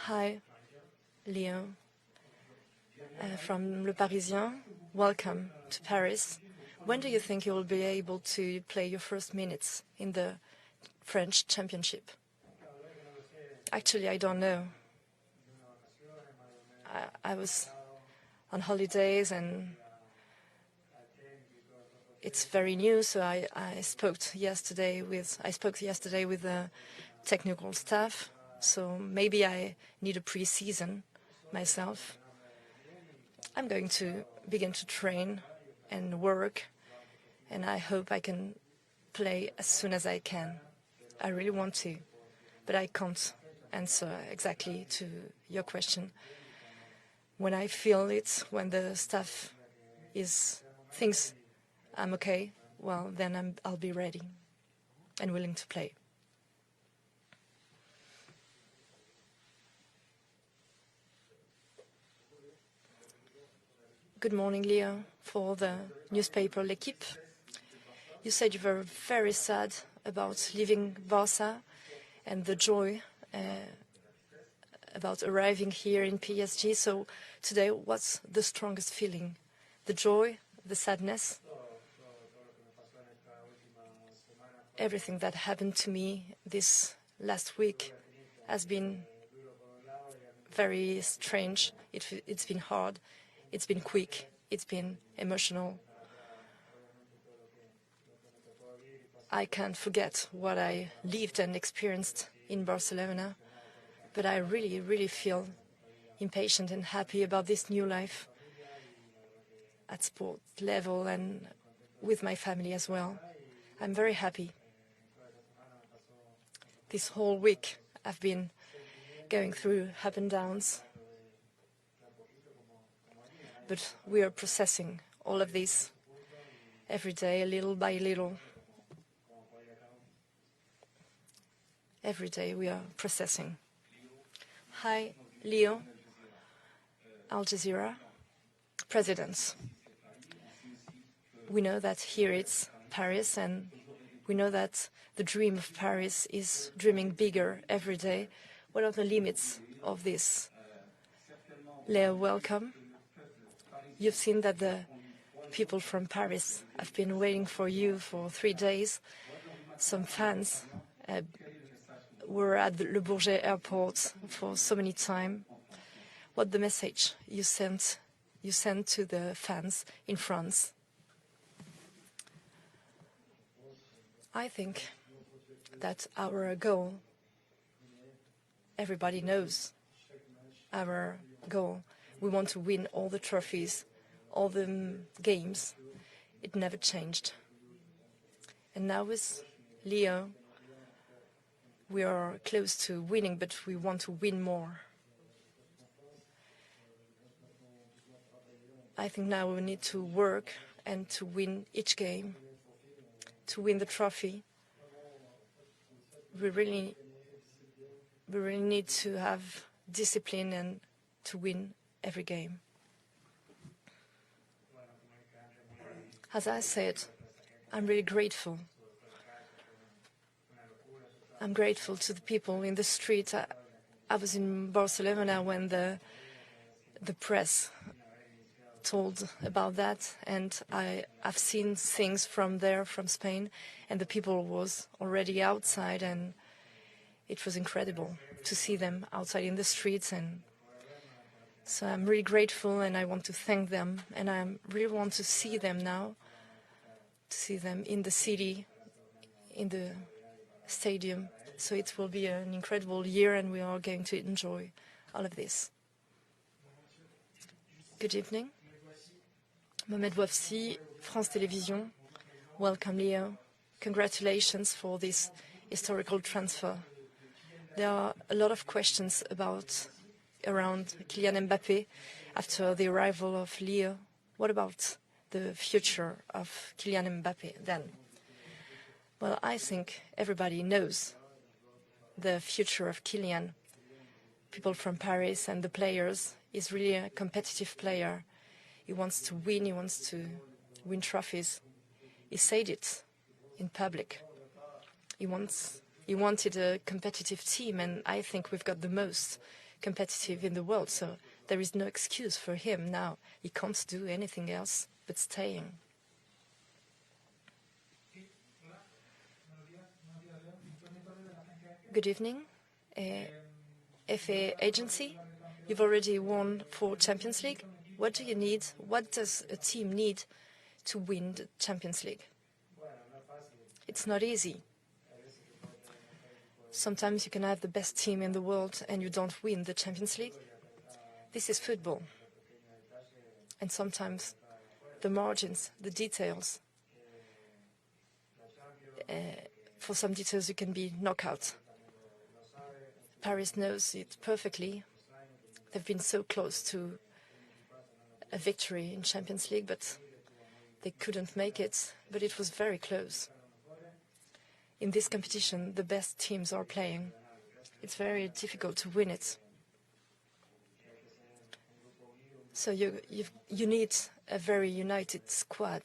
Hi, Leo, from Le Parisien. Welcome to Paris. When do you think you will be able to play your first minutes in the French Championship? Actually, I don't know. I was on holidays and it's very new, so I spoke yesterday with the technical staff, so maybe I need a pre-season myself. I'm going to begin to train and work, and I hope I can play as soon as I can. I really want to, but I can't answer exactly to your question. When I feel it, when the staff thinks I'm okay, well, then I'll be ready and willing to play. Good morning, Leo, for the newspaper L'Équipe. You said you were very sad about leaving Barca and the joy about arriving here in PSG. So today, what's the strongest feeling? The joy, the sadness? Everything that happened to me this last week has been very strange. It's been hard. It's been quick. It's been emotional. I can't forget what I lived and experienced in Barcelona, but I really, really feel impatient and happy about this new life at sport level and with my family as well. I'm very happy. This whole week I've been going through up and downs, but we are processing all of this every day, little by little. Every day we are processing. Hi, Leo, Al Jazeera, presidents. We know that here it's Paris, and we know that the dream of Paris is dreaming bigger every day. What are the limits of this? Leo, welcome. You've seen that the people from Paris have been waiting for you for 3 days. Some fans were at the Le Bourget airport for so many time. What the message you sent to the fans in France? I think that our goal, everybody knows our goal. We want to win all the trophies, all the games. It never changed. And now with Leo, we are close to winning, but we want to win more. I think now we need to work and to win each game, to win the trophy. We really need to have discipline and to win every game. As I said, I'm really grateful. I'm grateful to the people in the street. I was in Barcelona when the press told about that, and I've seen things from there, from Spain, and the people was already outside, and it was incredible to see them outside in the streets. And so I'm really grateful, and I want to thank them, and I really want to see them now, to see them in the city, in the stadium. So it will be an incredible year, and we are going to enjoy all of this. Good evening. Mohamed Wafsi, France Télévisions. Welcome, Leo. Congratulations for this historical transfer. There are a lot of questions around Kylian Mbappé after the arrival of Leo. What about the future of Kylian Mbappé then? Well, I think everybody knows the future of Kylian. People from Paris and the players. He's really a competitive player. He wants to win. He wants to win trophies. He said it in public. He wanted a competitive team, and I think we've got the most competitive in the world, so there is no excuse for him now. He can't do anything else but staying. Good evening. FA agency, you've already won 4 Champions League. What do you need? What does a team need to win the Champions League? It's not easy. Sometimes you can have the best team in the world and you don't win the Champions League. This is football. And sometimes the margins, the details, for some details you can be knocked. Paris knows it perfectly. They've been so close to a victory in Champions League, but they couldn't make it, but it was very close. In this competition, the best teams are playing. It's very difficult to win it. So you need a very united squad,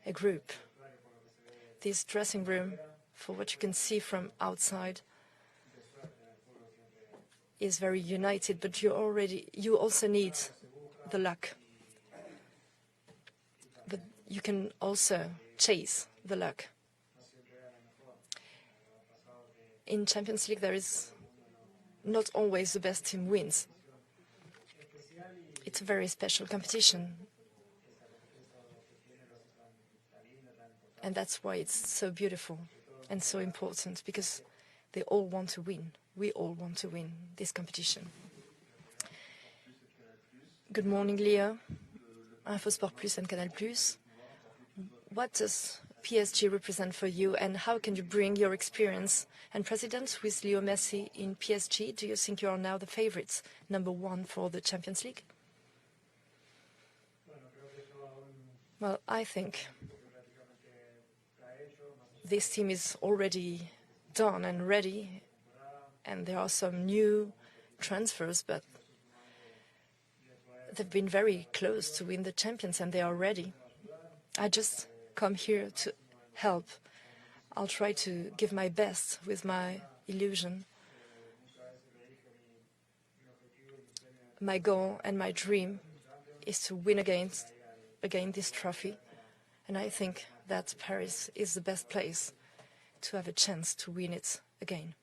a group. This dressing room, for what you can see from outside, is very united, but you also need the luck. But you can also chase the luck. In Champions League, there is not always the best team wins. It's a very special competition. And that's why it's so beautiful and so important, because they all want to win. We all want to win this competition. Good morning, Leo. InfoSport Plus and Canal Plus. What does PSG represent for you, and how can you bring your experience and precedence with Lionel Messi in PSG? Do you think you are now the favorites, #1 for the Champions League? Well, I think this team is already done and ready, and there are some new transfers, but they've been very close to win the champions and they are ready. I just come here to help. I'll try to give my best with my illusion. My goal and my dream is to win again this trophy, and I think that Paris is the best place to have a chance to win it again.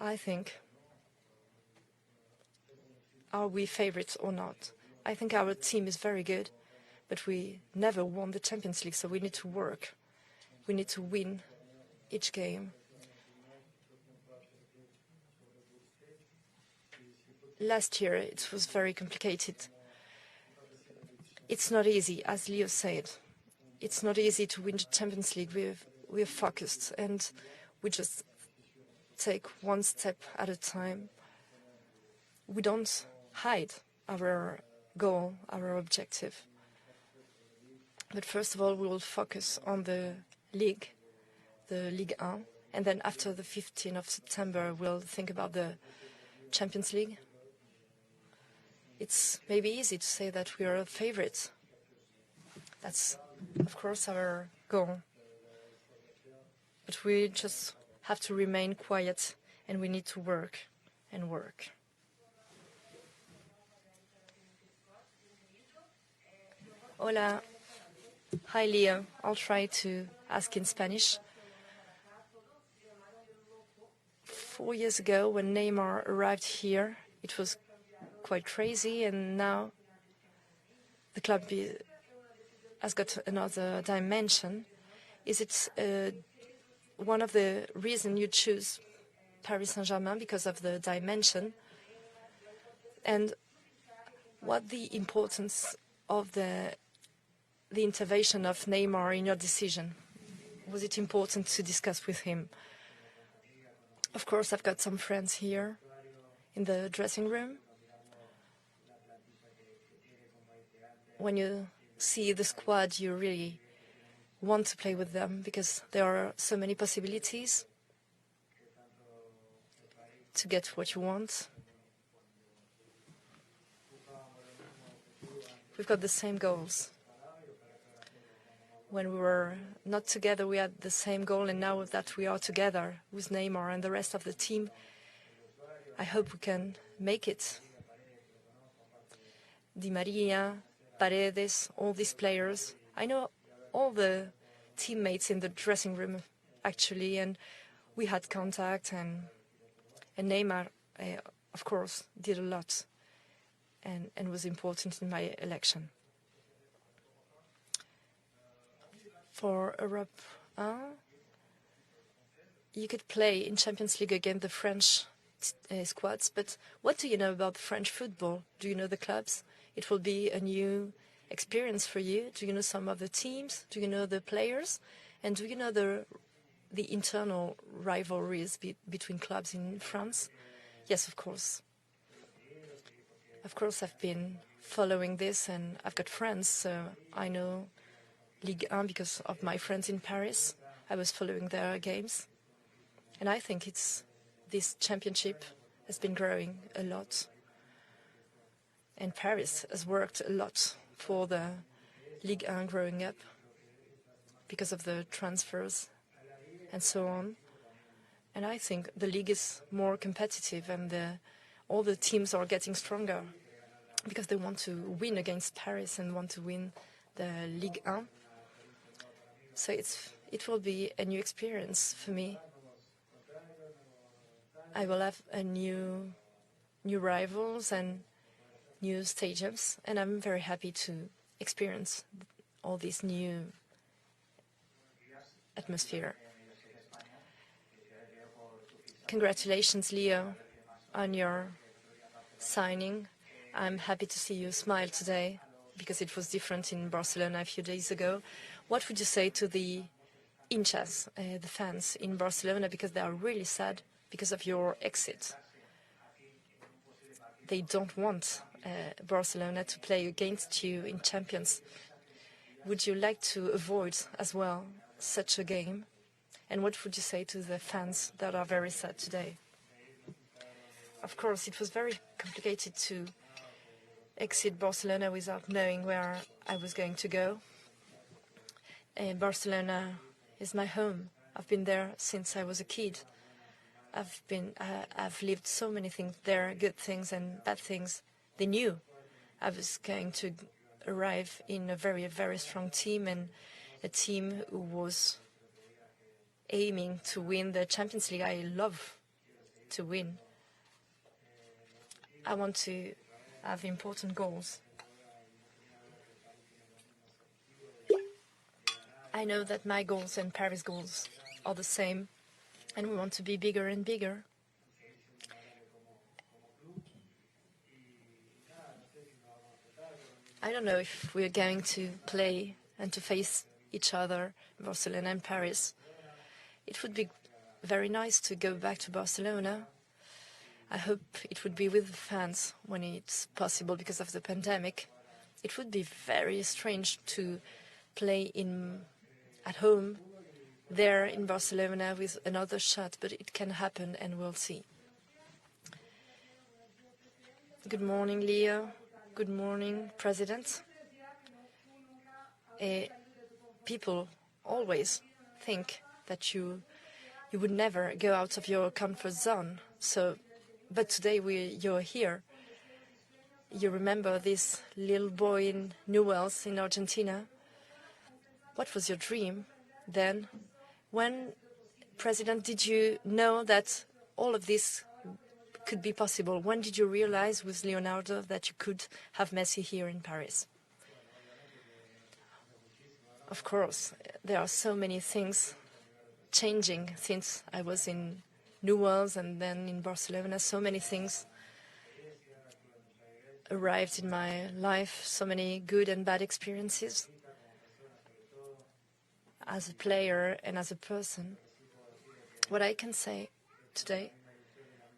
I think, are we favorites or not? I think our team is very good, but we never won the Champions League, so we need to work. We need to win each game. Last year, it was very complicated. It's not easy, as Leo said. It's not easy to win the Champions League. We're focused, and we just take one step at a time. We don't hide our goal, our objective. But first of all, we will focus on the league, the Ligue 1, and then after the 15th of September, we'll think about the Champions League. It's maybe easy to say that we are a favorite. That's, of course, our goal. But we just have to remain quiet, and we need to work and work. Hola. Hi, Leo. I'll try to ask in Spanish. 4 years ago, when Neymar arrived here, it was quite crazy, and now the club has got another dimension. Is it one of the reasons you choose Paris Saint-Germain, because of the dimension? And what the importance of the intervention of Neymar in your decision? Was it important to discuss with him? Of course, I've got some friends here in the dressing room. When you see the squad, you really want to play with them, because there are so many possibilities to get what you want. We've got the same goals. When we were not together, we had the same goal, and now that we are together with Neymar and the rest of the team, I hope we can make it. Di Maria, Paredes, all these players. I know all the teammates in the dressing room, actually, and we had contact, and Neymar, of course, did a lot and was important in my election. For Europe, you could play in Champions League against the French squads, but what do you know about French football? Do you know the clubs? It will be a new experience for you. Do you know some of the teams? Do you know the players? And do you know the internal rivalries between clubs in France? Yes, of course. Of course, I've been following this, and I've got friends, so I know Ligue 1 because of my friends in Paris. I was following their games, and I think this championship has been growing a lot. And Paris has worked a lot for the Ligue 1 growing up because of the transfers and so on. And I think the league is more competitive, and all the teams are getting stronger because they want to win against Paris and want to win the Ligue 1. So it will be a new experience for me. I will have a new rivals and new stadiums, and I'm very happy to experience all this new atmosphere. Congratulations, Leo, on your signing. I'm happy to see you smile today because it was different in Barcelona a few days ago. What would you say to the hinchas, the fans in Barcelona, because they are really sad because of your exit? They don't want Barcelona to play against you in Champions. Would you like to avoid as well such a game? And what would you say to the fans that are very sad today? Of course, it was very complicated to exit Barcelona without knowing where I was going to go. Barcelona is my home. I've been there since I was a kid. I've lived so many things there, good things and bad things. They knew I was going to arrive in a very, very strong team, and a team who was aiming to win the Champions League. I love to win. I want to have important goals. I know that my goals and Paris goals are the same, and we want to be bigger and bigger. I don't know if we're going to play and to face each other, Barcelona and Paris. It would be very nice to go back to Barcelona. I hope it would be with the fans when it's possible because of the pandemic. It would be very strange to play at home there in Barcelona with another shot, but it can happen, and we'll see. Good morning, Leo. Good morning, President. People always think that you would never go out of your comfort zone. But today you're here. You remember this little boy in Newell's in Argentina? What was your dream then? When, President, did you know that all of this could be possible? When did you realize with Leonardo that you could have Messi here in Paris? Of course, there are so many things changing since I was in Newell's and then in Barcelona. So many things arrived in my life, so many good and bad experiences as a player and as a person. What I can say today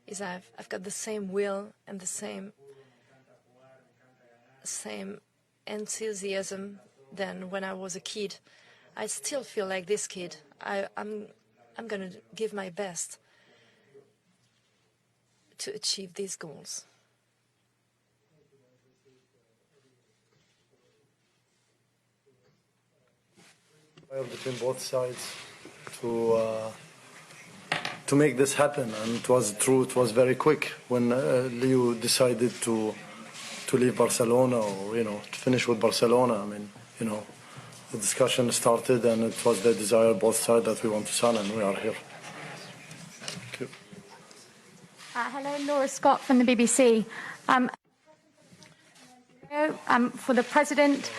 is I've got the same will and the same enthusiasm than when I was a kid. I still feel like this kid. I'm going to give my best to achieve these goals. Between both sides to to make this happen, and it was true. It was very quick when Leo decided to leave Barcelona, or to finish with Barcelona. I mean, the discussion started, and it was the desire of both sides that we want to sign, and we are here. Thank you. Hello, Laura Scott from the BBC. For the President,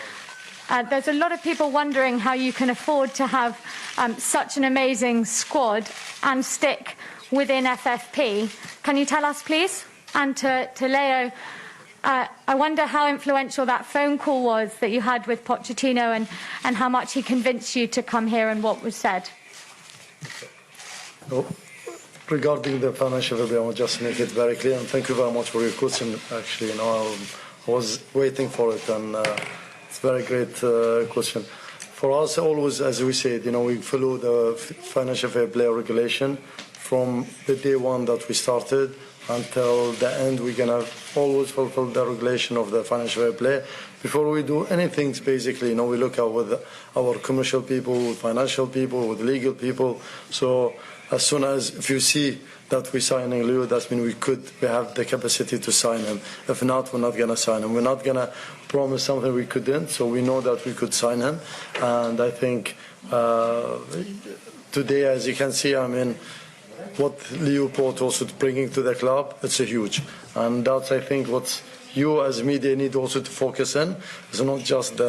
there's a lot of people wondering how you can afford to have such an amazing squad and stick within FFP. Can you tell us, please? And to Leo, I wonder how influential that phone call was that you had with Pochettino, and how much he convinced you to come here and what was said. Well, regarding the financial review, I will just make it very clear, and thank you very much for your question. Actually, I was waiting for it, and it's a very great question. For us, always, as we said, we follow the financial fair play regulation from the day one that we started until the end. We're going to always fulfill the regulation of the financial fair play. Before we do anything, basically, we look at with our commercial people, with financial people, with legal people. So as soon as, if you see that we're signing Leo, that means we have the capacity to sign him. If not, we're not going to sign him. We're not going to promise something we couldn't, so we know that we could sign him. And I think today, as you can see, what Leo brought also bringing to the club, it's a huge. And that's, I think, what you as media need also to focus on. It's not just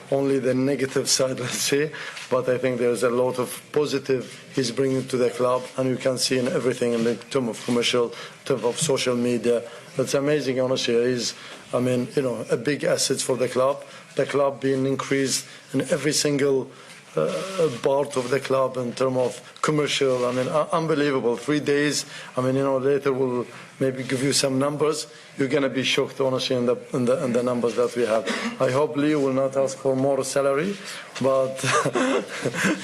only the negative side, let's say, but I think there's a lot of positive he's bringing to the club, and you can see in everything in the term of commercial, in terms of social media. It's amazing, honestly. He's, a big asset for the club. The club being increased in every single part of the club in terms of commercial. Unbelievable. 3 days. Later we'll maybe give you some numbers. You're going to be shocked, honestly, in the numbers that we have. I hope Leo will not ask for more salary, but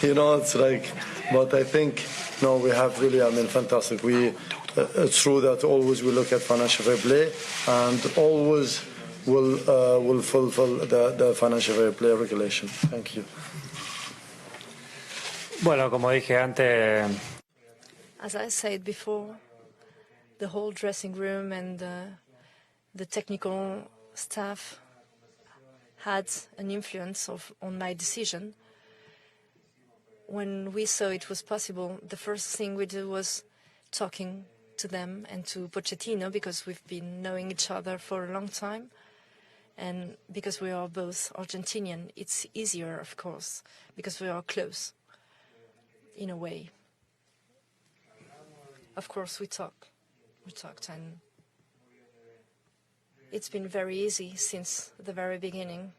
it's like. But I think we have really, fantastic. It's true that always we look at financial fair play, and always will fulfill the financial fair play regulation. Thank you. Bueno, como dije antes. As I said before, the whole dressing room and the technical staff had an influence on my decision. When we saw it was possible, the first thing we did was talking to them and to Pochettino, because we've been knowing each other for a long time. And because we are both Argentinian, it's easier, of course, because we are close, in a way. Of course, we talked, and it's been very easy since the very beginning.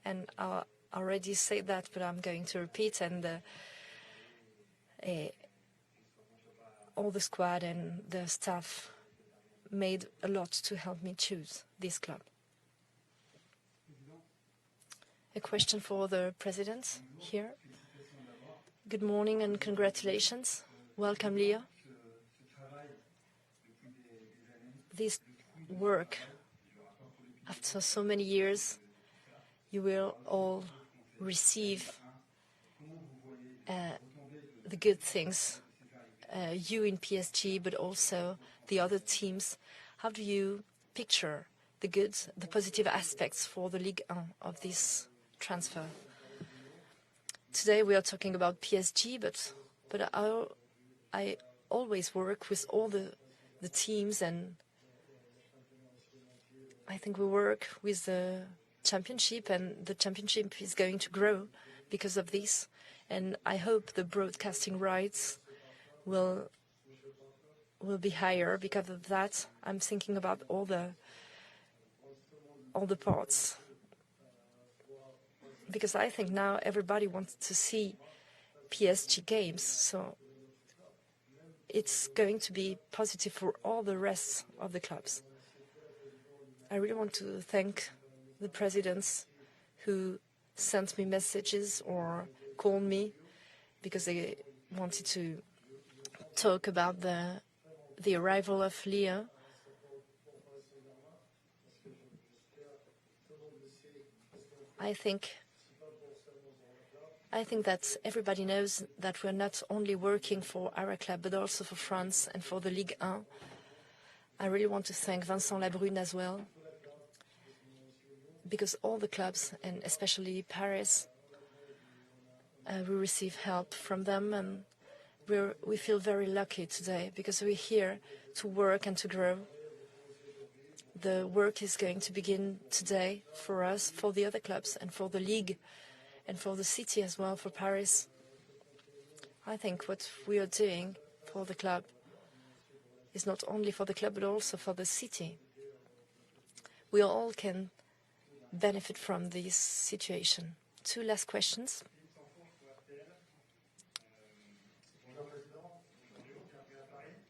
And I already said that, but I'm going to repeat, and all the squad and the staff made a lot to help me choose this club. A question for the president here. Good morning and congratulations. Welcome, Leo. This work, after so many years, you will all receive the good things, you in PSG, but also the other teams. How do you picture the good, the positive aspects for the Ligue 1 of this transfer? Today we are talking about PSG, but I always work with all the teams, and I think we work with the championship, and the championship is going to grow because of this. And I hope the broadcasting rights will be higher because of that. I'm thinking about all the parts, because I think now everybody wants to see PSG games, so it's going to be positive for all the rest of the clubs. I really want to thank the presidents who sent me messages or called me because they wanted to talk about the arrival of Leo. I think I think that everybody knows that we're not only working for our club, but also for France and for the Ligue 1. I really want to thank Vincent Labrune as well, because all the clubs, and especially Paris, we receive help from them, and we feel very lucky today because we're here to work and to grow. The work is going to begin today for us, for the other clubs, and for the league, and for the city as well, for Paris. I think what we are doing for the club is not only for the club, but also for the city. We all can benefit from this situation. 2 last questions.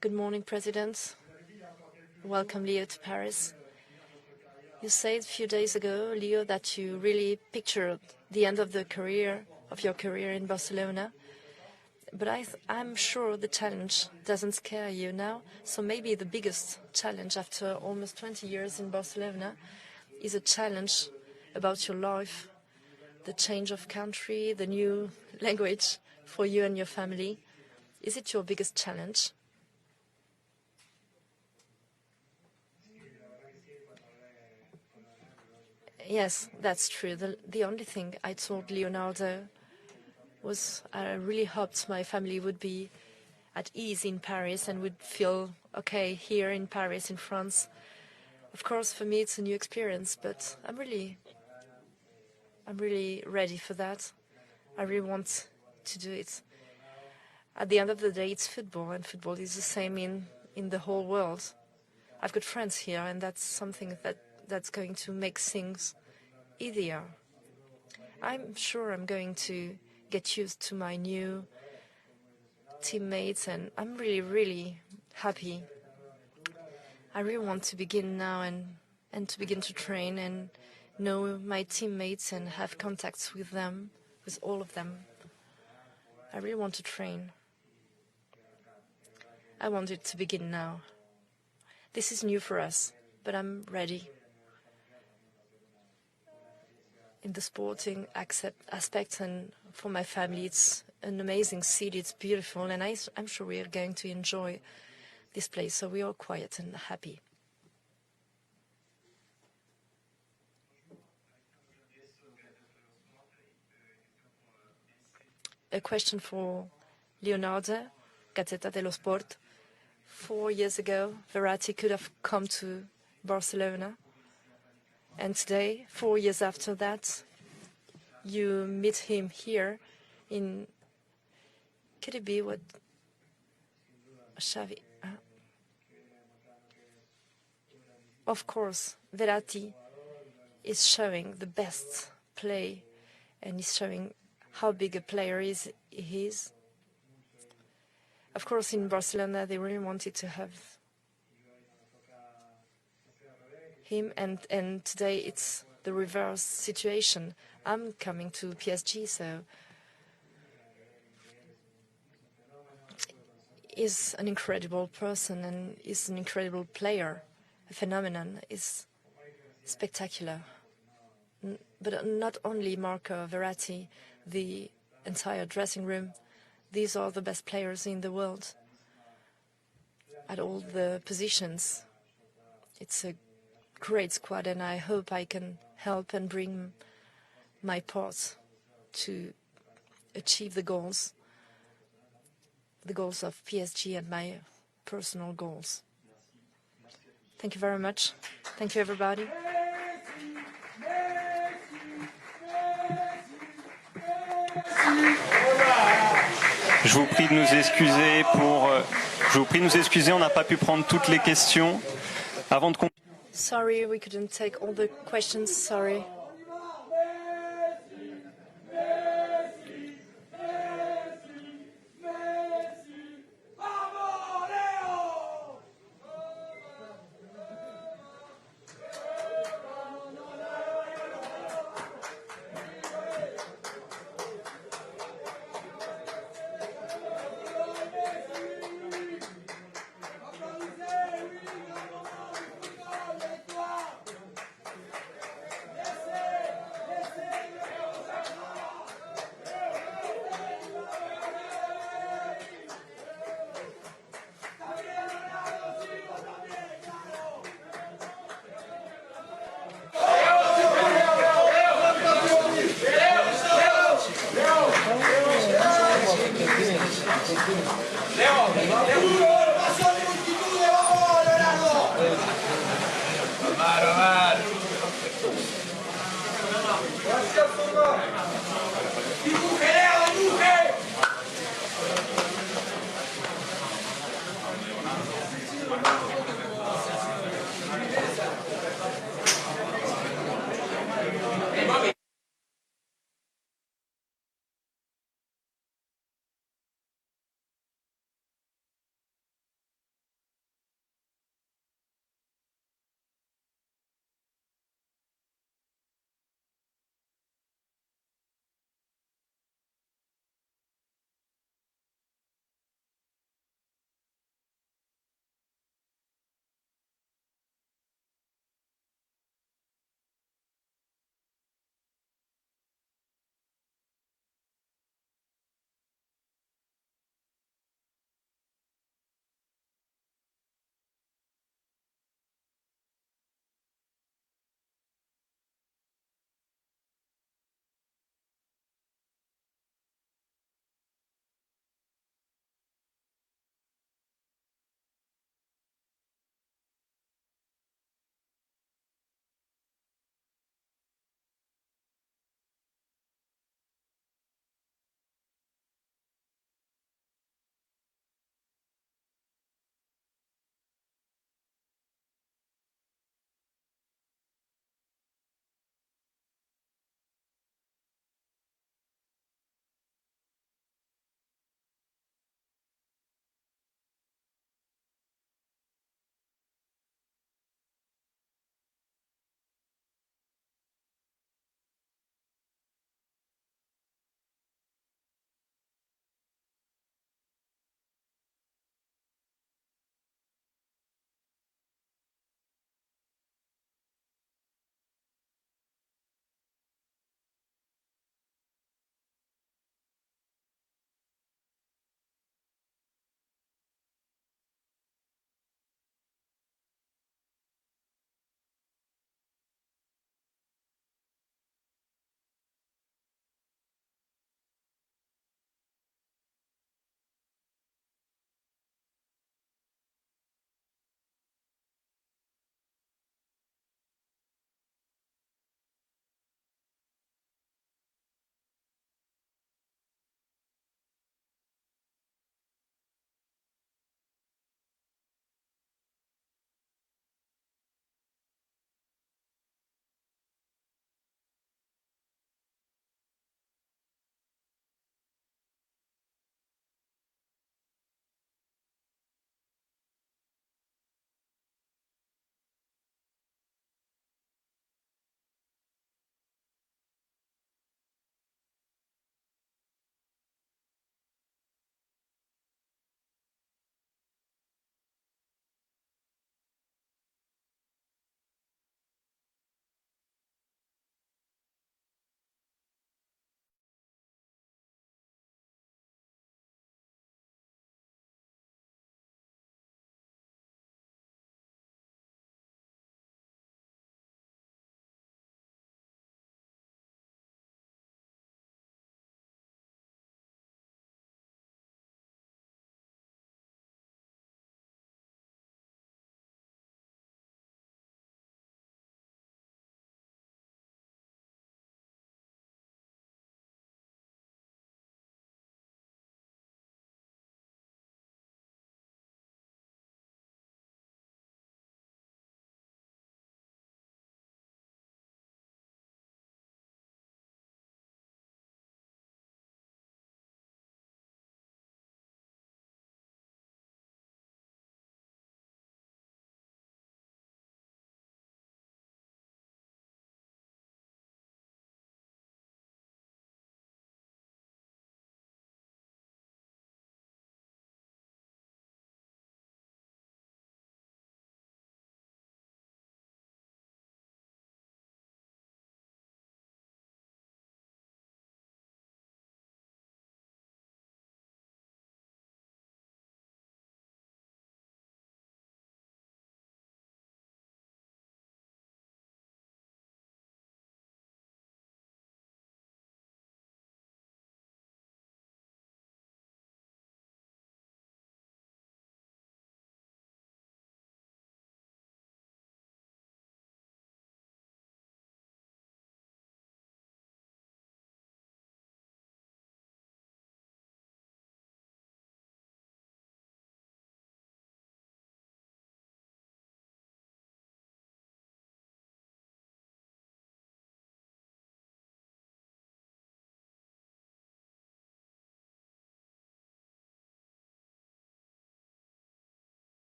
Good morning, President. Welcome, Leo, to Paris. You said a few days ago, Leo, that you really pictured the end of your career in Barcelona. But I'm sure the challenge doesn't scare you now. So maybe the biggest challenge after almost 20 years in Barcelona is a challenge about your life, the change of country, the new language for you and your family. Is it your biggest challenge? Yes, that's true. The only thing I told Leonardo was I really hoped my family would be at ease in Paris and would feel okay here in Paris, in France. Of course, for me, it's a new experience, but I'm really ready for that. I really want to do it. At the end of the day, it's football, and football is the same in the whole world. I've got friends here, and that's something that's going to make things easier. I'm sure I'm going to get used to my new teammates, and I'm really, really happy. I really want to begin now and to begin to train and know my teammates and have contacts with them, with all of them. I really want to train. I want it to begin now. This is new for us, but I'm ready. In the sporting aspect and for my family, it's an amazing city, it's beautiful, and I'm sure we are going to enjoy this place, so we are quiet and happy. A question for Leonardo, Gazzetta dello Sport. 4 years ago, Verratti could have come to Barcelona. And today, 4 years after that, you meet him here in... Could it be what... Xavi? Of course, Verratti is showing the best play, and he's showing how big a player he is. Of course, in Barcelona, they really wanted to have him, and today it's the reverse situation. I'm coming to PSG, so he's an incredible person and he's an incredible player, a phenomenon. Is spectacular. But not only Marco Verratti, the entire dressing room. These are the best players in the world at all the positions. It's a great squad, and I hope I can help and bring my part to achieve the goals of PSG and my personal goals. Thank you very much. Thank you, everybody. Je vous prie de nous excuser on n'a pas pu prendre toutes les questions. Avant de Sorry, we couldn't take all the questions. Sorry.